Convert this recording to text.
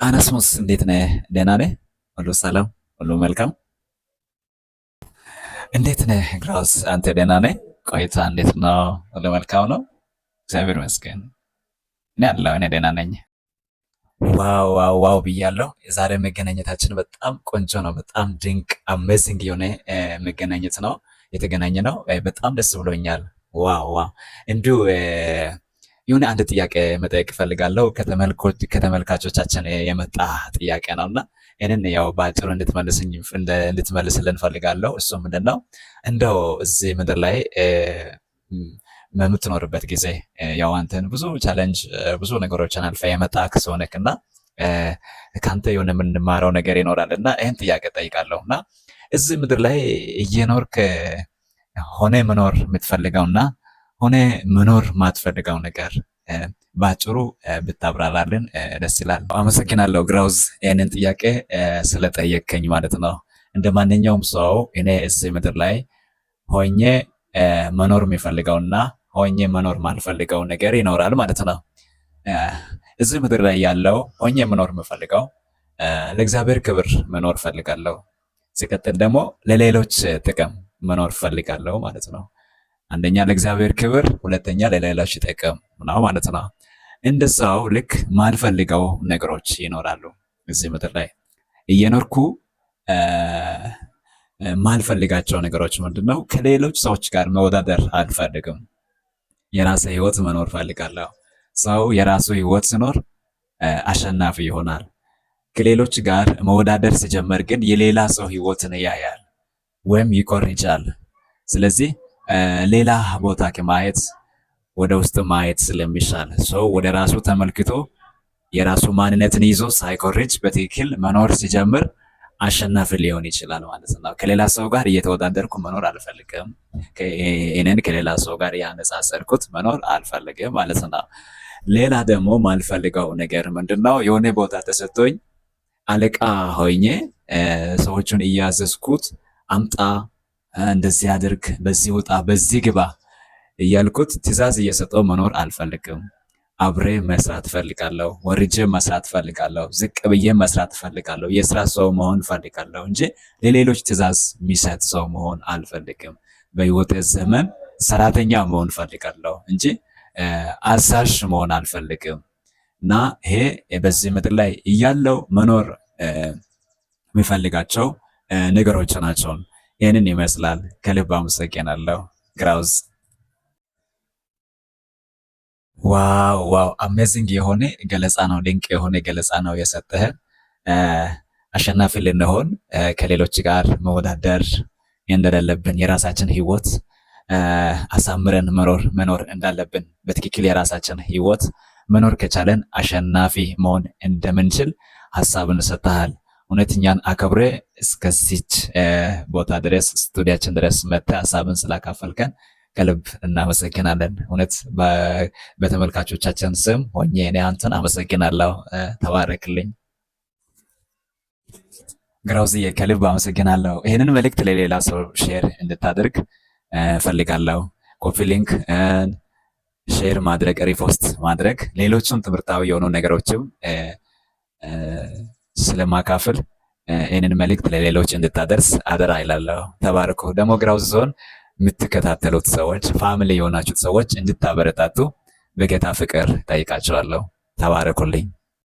አነስሙስ እንዴት ነህ? ደህና ነህ? ሁሉ ሰላም፣ ሁሉ መልካም። እንዴት ነህ ግራውስ? አንተ ደህና ነህ? ቆይታ እንዴት ነው? ሁሉ መልካም ነው? እግዚአብሔር ይመስገን። እኔ ደህና ነኝ። ዋው ዋው ዋው ብያለሁ። የዛሬ መገናኘታችን በጣም ቆንጆ ነው። በጣም ድንቅ አሜዚንግ የሆነ መገናኘት ነው የተገናኘ ነው። በጣም ደስ ብሎኛል። ዋው ዋው እንዲሁ የሆነ አንድ ጥያቄ መጠየቅ እፈልጋለሁ። ከተመልካቾቻችን የመጣ ጥያቄ ነውና ይህንን ያው በአጭሩ እንድትመልስልን ፈልጋለሁ። እሱ ምንድነው እንደው እዚህ ምድር ላይ በምትኖርበት ጊዜ ያው አንተን ብዙ ቻሌንጅ ብዙ ነገሮችን አልፈ የመጣ ሰው ነህና ከአንተ የሆነ የምንማረው ነገር ይኖራልና ይህን ጥያቄ ጠይቃለሁና እዚህ ምድር ላይ እየኖርክ ሆነ መኖር የምትፈልገውና ሆነ መኖር ማትፈልገው ነገር ባጭሩ ብታብራራልን ደስ ይላል። አመሰግናለሁ ግራውዝ ይህንን ጥያቄ ስለጠየቀኝ ማለት ነው። እንደ ማንኛውም ሰው እኔ እዚህ ምድር ላይ ሆኜ መኖር የሚፈልገውና ሆኜ መኖር ማልፈልገው ነገር ይኖራል ማለት ነው። እዚህ ምድር ላይ ያለው ሆኜ መኖር የምፈልገው ለእግዚአብሔር ክብር መኖር ፈልጋለሁ። ሲቀጥል ደግሞ ለሌሎች ጥቅም መኖር ፈልጋለሁ ማለት ነው። አንደኛ ለእግዚአብሔር ክብር፣ ሁለተኛ ለሌሎች ጥቅም ነው ማለት ነው። እንደዛው ልክ ማልፈልገው ነገሮች ይኖራሉ። እዚህ ምድር ላይ እየኖርኩ ማልፈልጋቸው ነገሮች ምንድነው? ከሌሎች ሰዎች ጋር መወዳደር አልፈልግም። የራሴ ህይወት መኖር ፈልጋለሁ። ሰው የራሱ ህይወት ሲኖር አሸናፊ ይሆናል። ከሌሎች ጋር መወዳደር ሲጀመር ግን የሌላ ሰው ህይወትን ያያል ወይም ይኮርጃል። ስለዚህ ሌላ ቦታ ከማየት ወደ ውስጥ ማየት ስለሚሻል ሰው ወደ ራሱ ተመልክቶ የራሱ ማንነትን ይዞ ሳይኮርጅ በትክክል መኖር ሲጀምር አሸናፊ ሊሆን ይችላል ማለት ነው። ከሌላ ሰው ጋር እየተወዳደርኩ መኖር አልፈልግም። እኔን ከሌላ ሰው ጋር ያነጻጸርኩት መኖር አልፈልግም ማለት ነው። ሌላ ደግሞ ማልፈልገው ነገር ምንድነው? የሆነ ቦታ ተሰጥቶኝ አለቃ ሆኜ ሰዎቹን እያዘዝኩት አምጣ፣ እንደዚህ አድርግ፣ በዚህ ውጣ፣ በዚህ ግባ እያልኩት ትዕዛዝ እየሰጠው መኖር አልፈልግም። አብሬ መስራት ፈልጋለሁ። ወርጄ መስራት ፈልጋለሁ። ዝቅ ብዬ መስራት ፈልጋለሁ። የስራ ሰው መሆን ፈልጋለሁ እንጂ ለሌሎች ትዕዛዝ የሚሰጥ ሰው መሆን አልፈልግም። በህይወቴ ዘመን ሰራተኛ መሆን ፈልጋለሁ እንጂ አዛዥ መሆን አልፈልግም። እና ይሄ በዚህ ምድር ላይ እያለው መኖር የሚፈልጋቸው ነገሮች ናቸው። ይህንን ይመስላል። ከልብ አመሰግናለሁ ግራውዝ። ዋው ዋው አሜዚንግ የሆነ ገለጻ ነው። ድንቅ የሆነ ገለጻ ነው የሰጠህ። አሸናፊ ልንሆን ከሌሎች ጋር መወዳደር እንደሌለብን የራሳችን ህይወት አሳምረን መኖር እንዳለብን በትክክል የራሳችን ህይወት መኖር ከቻለን አሸናፊ መሆን እንደምንችል ሀሳብን ሰጥተሃል። እውነተኛን አከብሬ እስከዚች ቦታ ድረስ ስቱዲያችን ድረስ መጥተህ ሀሳብን ስላካፈልከን ከልብ እናመሰግናለን። እውነት በተመልካቾቻችን ስም ሆኜ እኔ አንተን አመሰግናለሁ። ተባረክልኝ ግራውዝዬ፣ ከልብ አመሰግናለሁ። ይህንን መልእክት ለሌላ ሰው ሼር እንድታደርግ ፈልጋለሁ። ኮፒ ሊንክ ሼር ማድረግ፣ ሪፖስት ማድረግ፣ ሌሎችም ትምህርታዊ የሆኑ ነገሮችም ስለማካፈል ይህንን መልእክት ለሌሎች እንድታደርስ አደራ ይላለሁ። ተባረኩ። ደግሞ ግራውዝ ዞን የምትከታተሉት ሰዎች ፋሚሊ የሆናችሁት ሰዎች እንድታበረታቱ በጌታ ፍቅር ጠይቃችኋለሁ። ተባረኩልኝ።